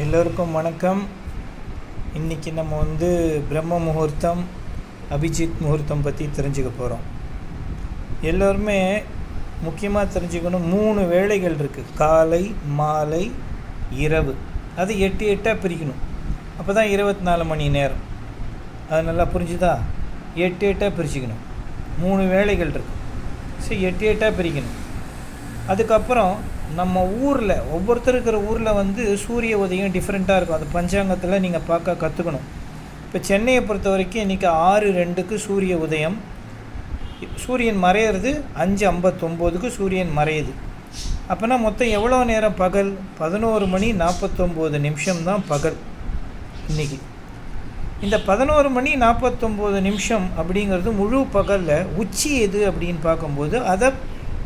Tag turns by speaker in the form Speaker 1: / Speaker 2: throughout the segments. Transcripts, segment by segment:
Speaker 1: எல்லோருக்கும் வணக்கம். இன்றைக்கி நம்ம பிரம்ம முகூர்த்தம், அபிஜித் முகூர்த்தம் பற்றி தெரிஞ்சுக்க போகிறோம். எல்லோருமே முக்கியமாக தெரிஞ்சுக்கணும், 3 வேளைகள் இருக்குது. காலை, மாலை, இரவு. அது 8 பிரிக்கணும். அப்போ தான் 24 மணி நேரம். அது நல்லா புரிஞ்சுதா? 8 பிரிச்சுக்கணும். 3 வேளைகள் இருக்குது. சரி, 8 பிரிக்கணும். அதுக்கப்புறம் நம்ம ஊரில் ஒவ்வொருத்தர் இருக்கிற ஊரில் சூரிய உதயம் டிஃப்ரெண்ட்டாக இருக்கும். அது பஞ்சாங்கத்தில் நீங்கள் பார்க்க கற்றுக்கணும். இப்போ சென்னையை பொறுத்த வரைக்கும் இன்றைக்கி 6:02 சூரிய உதயம். சூரியன் மறையிறது 5:59 சூரியன் மறையுது. அப்போனா மொத்தம் எவ்வளோ நேரம் பகல்? 11 மணி 49 நிமிஷம் தான் பகல் இன்றைக்கி. இந்த 11 மணி 49 நிமிஷம் அப்படிங்கிறது முழு பகலில் உச்சி எது அப்படின்னு பார்க்கும்போது அதை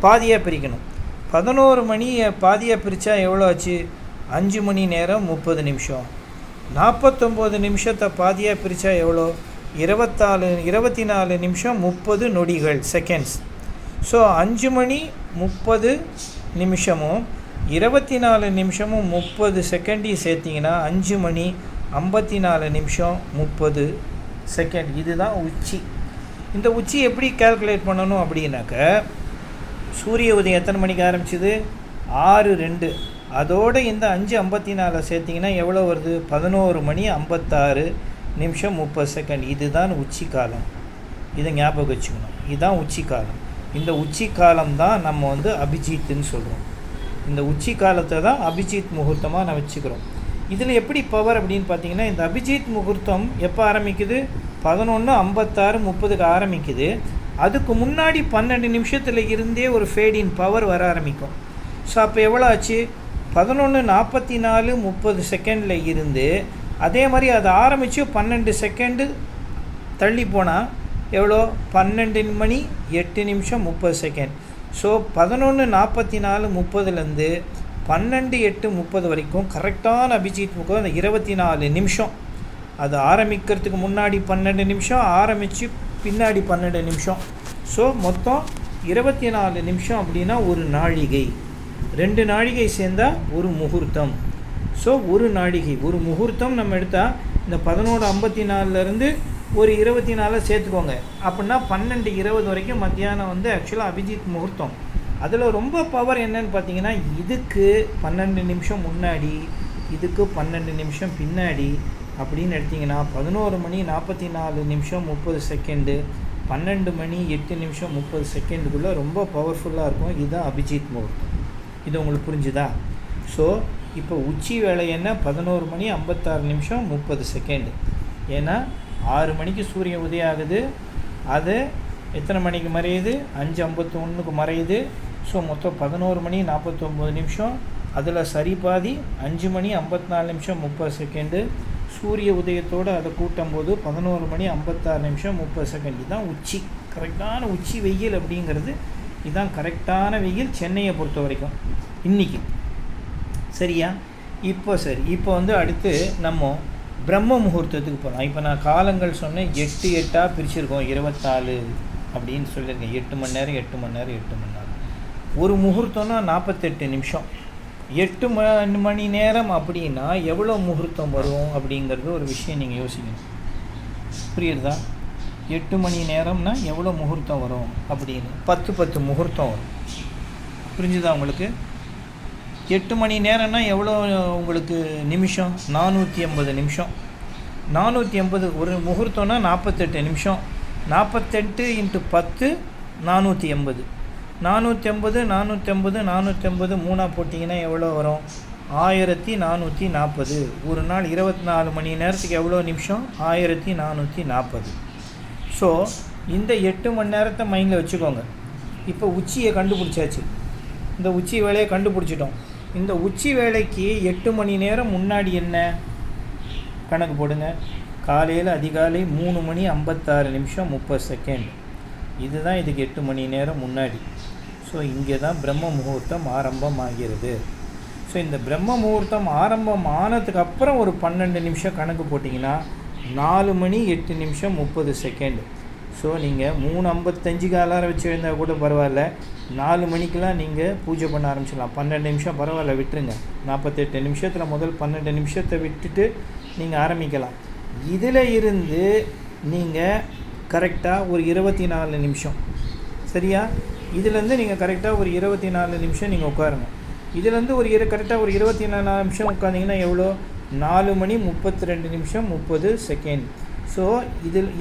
Speaker 1: பாதியாக பிரிக்கணும். 11 மணியை பாதியாக பிரித்தா எவ்வளோ ஆச்சு? 5 மணி நேரம் 30 நிமிஷம். 49 நிமிஷத்தை பாதியாக பிரித்தா எவ்வளோ? 24 நிமிஷம் 30 நொடிகள், செகண்ட்ஸ். ஸோ 5 மணி 30 நிமிஷமும் 24 நிமிஷமும் 30 செகண்டையும் சேர்த்திங்கன்னா 5 மணி 54 நிமிஷம் 30 செகண்ட். இதுதான் உச்சி. இந்த உச்சி எப்படி கால்குலேட் பண்ணணும் அப்படின்னாக்க, சூரிய உதயம் எத்தனை மணிக்கு ஆரம்பிச்சிது? 6:02. அதோடு இந்த 5:54 சேர்த்திங்கன்னா எவ்வளோ வருது? 11 மணி 56 நிமிஷம் 30 செகண்ட். இதுதான் உச்சி காலம். இதை ஞாபகம் வச்சுக்கணும். இதுதான் உச்சி காலம். இந்த உச்சி காலம் தான் நம்ம அபிஜித்துன்னு சொல்கிறோம். இந்த உச்சி காலத்தை தான் அபிஜித் முகூர்த்தமாக நான் வச்சுக்கிறோம். இதில் எப்படி பவர் அப்படின்னு பார்த்தீங்கன்னா, இந்த அபிஜித் முகூர்த்தம் எப்போ ஆரம்பிக்குது? 11:56:30 ஆரம்பிக்குது. அதுக்கு முன்னாடி 12 நிமிஷத்தில் இருந்தே ஒரு ஃபேடின் பவர் வர ஆரம்பிக்கும். ஸோ அப்போ எவ்வளோ ஆச்சு? 11:44:30 செகண்டில் இருந்து அதே மாதிரி அது ஆரம்பித்து 12 செகண்டு தள்ளி போனால் எவ்வளோ? 12 மணி 8 நிமிஷம் 30 செகண்ட். ஸோ 11:44:30லேருந்து 12:08:30 வரைக்கும் கரெக்டான அபிஜித் முகம் அந்த 24 நிமிஷம். அது ஆரம்பிக்கிறதுக்கு முன்னாடி 12 நிமிஷம், ஆரம்பித்து பின்னாடி 12 நிமிஷம். ஸோ மொத்தம் 24 நிமிஷம். அப்படின்னா ஒரு நாழிகை. 2 நாழிகை சேர்ந்தால் ஒரு முகூர்த்தம். ஸோ ஒரு நாழிகை, ஒரு முகூர்த்தம் நம்ம எடுத்தால் இந்த 11:54லேருந்து ஒரு 24 சேர்த்துக்கோங்க. அப்படின்னா 12:20 வரைக்கும் மத்தியானம் ஆக்சுவலாக அபிஜித் முகூர்த்தம். அதில் ரொம்ப பவர் என்னன்னு பார்த்தீங்கன்னா, இதுக்கு 12 நிமிஷம் முன்னாடி, இதுக்கு 12 நிமிஷம் பின்னாடி அப்படின்னு எடுத்திங்கன்னா 11 மணி 44 நிமிஷம் 30 செகண்டு, 12 மணி 8 நிமிஷம் 30 செகண்டுக்குள்ளே ரொம்ப பவர்ஃபுல்லாக இருக்கும். இதுதான் அபிஜித் முகூர்த்தம். இது உங்களுக்கு புரிஞ்சுதா? ஸோ இப்போ உச்சி வேலை என்ன? 11 மணி 56 நிமிஷம் 30 செகண்டு. ஏன்னா 6 மணிக்கு சூரிய உதயம் ஆகுது. அது எத்தனை மணிக்கு மறையுது? 5:51 மறையுது. ஸோ மொத்தம் 11 மணி 49 நிமிஷம். அதில் சரி பாதி 5 மணி 54 நிமிஷம் 30 செகண்டு. சூரிய உதயத்தோடு அதை கூட்டும்போது 11 மணி 56 நிமிஷம் 30 செகண்ட். இதுதான் உச்சி, கரெக்டான உச்சி வெயில் அப்படிங்கிறது. இதுதான் கரெக்டான வெயில் சென்னையை பொறுத்த வரைக்கும் இன்றைக்கி. சரியா? இப்போ அடுத்து நம்ம பிரம்ம முகூர்த்தத்துக்கு போகலாம். இப்போ நான் காலங்கள் சொன்னேன், 8 பிரிச்சுருக்கோம். 24 அப்படின்னு சொல்லியிருக்கேன். 8 மணி நேரம் 8 மணி நேரம் 8 மணி நேரம். ஒரு முகூர்த்தம்னா 48 நிமிஷம். 8 மணி நேரம் அப்படின்னா எவ்வளோ முகூர்த்தம் வரும் அப்படிங்கிறது ஒரு விஷயம் நீங்கள் யோசிக்கணும். புரியுறதா? 8 மணி நேரம்னா எவ்வளோ முகூர்த்தம் வரும் அப்படின்னு 10 முகூர்த்தம் வரும். புரிஞ்சுதா உங்களுக்கு? 8 மணி நேரம்னா எவ்வளோ உங்களுக்கு நிமிஷம்? 480 நிமிஷம். 480 ஒரு முகூர்த்தம்னா 48 நிமிஷம். 48 × 10 480. 480 480 480 3 போட்டிங்கன்னா எவ்வளோ வரும்? 1440. ஒரு நாள் 24 மணி நேரத்துக்கு எவ்வளோ நிமிஷம்? 1440. ஸோ இந்த 8 மணி நேரத்தை மைண்டில் வச்சுக்கோங்க. இப்போ உச்சியை கண்டுபிடிச்சாச்சு. இந்த உச்சி வேலையை கண்டுபிடிச்சிட்டோம். இந்த உச்சி வேலைக்கு 8 மணி நேரம் முன்னாடி என்ன கணக்கு போடுங்க. காலையில் அதிகாலை 3 மணி 56 நிமிஷம் 30 செகண்ட். இதுதான் இதுக்கு 8 மணி நேரம் முன்னாடி. ஸோ இங்கே தான் பிரம்ம முகூர்த்தம் ஆரம்பம் ஆகிறது. ஸோ இந்த பிரம்ம முகூர்த்தம் ஆரம்பம் ஆனதுக்கு அப்புறம் ஒரு 12 நிமிஷம் கணக்கு போட்டிங்கன்னா 4 மணி 8 நிமிஷம் 30 செகண்ட். ஸோ நீங்கள் 3:55க்கு அலாரம் வச்சு எழுந்தால் கூட பரவாயில்ல, 4 மணிக்கெலாம் நீங்கள் பூஜை பண்ண ஆரம்பிச்சிடலாம். 12 நிமிஷம் பரவாயில்ல, விட்டுருங்க. 48 நிமிஷத்தில் முதல் 12 நிமிஷத்தை விட்டுட்டு நீங்கள் ஆரம்பிக்கலாம். இதில் இருந்து நீங்கள் கரெக்டாக ஒரு 24 நிமிஷம், சரியா? இதுலேருந்து நீங்கள் கரெக்டாக ஒரு 24 நிமிஷம் நீங்கள் உட்காருங்க. இதுலேருந்து கரெக்டாக ஒரு 24 நிமிஷம் உட்காந்திங்கன்னா எவ்வளோ? 4:32 நிமிஷம் 30 செகண்ட். ஸோ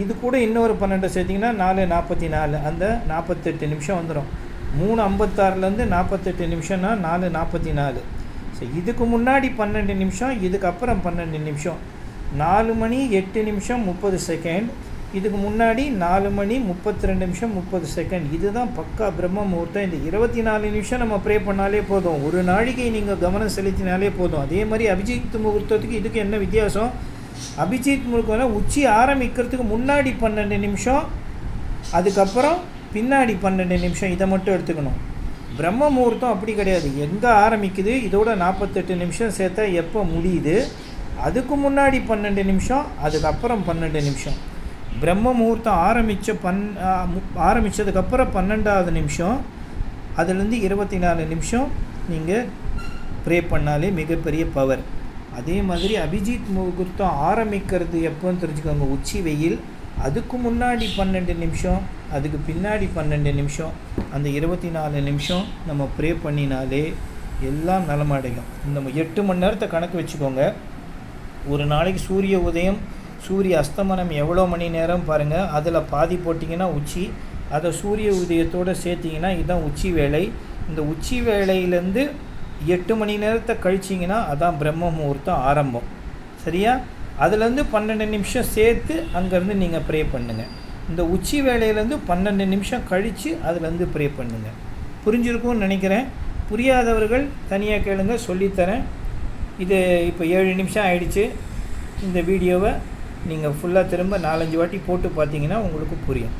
Speaker 1: இது கூட இன்னொரு 12 சேர்த்திங்கன்னா 4:44, அந்த 48 நிமிஷம் வந்துடும். 3:56லேருந்து 48 நிமிஷம்னா 4:44. ஸோ இதுக்கு முன்னாடி 12 நிமிஷம், இதுக்கப்புறம் 12 நிமிஷம். 4:08 30 செகண்ட். இதுக்கு முன்னாடி 4:32 நிமிஷம் 30 செகண்ட். இதுதான் பக்கா பிரம்ம முகூர்த்தம். இந்த 24 நிமிஷம் நம்ம ப்ரே பண்ணாலே போதும், ஒரு நாளைக்கு நீங்கள் கவனம் செலுத்தினாலே போதும். அதே மாதிரி அபிஜித் முகூர்த்தத்துக்கு இதுக்கு என்ன வித்தியாசம்? அபிஜித் முகூர்த்தம் உச்சி ஆரம்பிக்கிறதுக்கு முன்னாடி 12 நிமிஷம், அதுக்கப்புறம் பின்னாடி 12 நிமிஷம். இதை மட்டும் எடுத்துக்கணும். பிரம்ம முகூர்த்தம் அப்படி கிடையாது. எங்கே ஆரம்பிக்குது, இதோட 48 நிமிஷம் சேர்த்தா எப்போ முடியுது, அதுக்கு முன்னாடி 12 நிமிஷம், அதுக்கப்புறம் 12 நிமிஷம். பிரம்ம முகூர்த்தம் ஆரம்பித்ததுக்கப்புறம் 12வது நிமிஷம், அதுலேருந்து 24 நிமிஷம் நீங்கள் ப்ரே பண்ணாலே மிகப்பெரிய பவர். அதே மாதிரி அபிஜித் முகூர்த்தம் ஆரம்பிக்கிறது எப்போன்னு தெரிஞ்சுக்கோங்க, உச்சி வெயில். அதுக்கு முன்னாடி 12 நிமிஷம், அதுக்கு பின்னாடி 12 நிமிஷம். அந்த 24 நிமிஷம் நம்ம ப்ரே பண்ணினாலே எல்லாம் நலமடையும். இந்த 8 மணி நேரத்தை கணக்கு வச்சுக்கோங்க. ஒரு நாளைக்கு சூரிய உதயம் சூரிய அஸ்தமனம் எவ்வளோ மணி நேரம் பாருங்கள், அதில் பாதி போட்டிங்கன்னா உச்சி, அதை சூரிய உதயத்தோடு சேர்த்திங்கன்னா இதுதான் உச்சி வேளை. இந்த உச்சி வேளையிலேருந்து 8 மணி நேரத்தை கழிச்சிங்கன்னா அதான் பிரம்ம முகூர்த்தம் ஆரம்பம், சரியா? அதுலேருந்து 12 நிமிஷம் சேர்த்து அங்கேருந்து நீங்கள் ப்ரே பண்ணுங்கள். இந்த உச்சி வேளையிலேருந்து 12 நிமிஷம் கழித்து அதுலேருந்து ப்ரே பண்ணுங்கள். புரிஞ்சிருக்கும்னு நினைக்கிறேன். புரியாதவர்கள் தனியாக கேளுங்க, சொல்லித்தரேன். இது இப்போ 7 நிமிஷம் ஆயிடுச்சு. இந்த வீடியோவை நீங்கள் ஃபுல்லாக திரும்ப 4-5 வாட்டி போட்டு பார்த்தீங்கன்னா உங்களுக்கு புரியும்.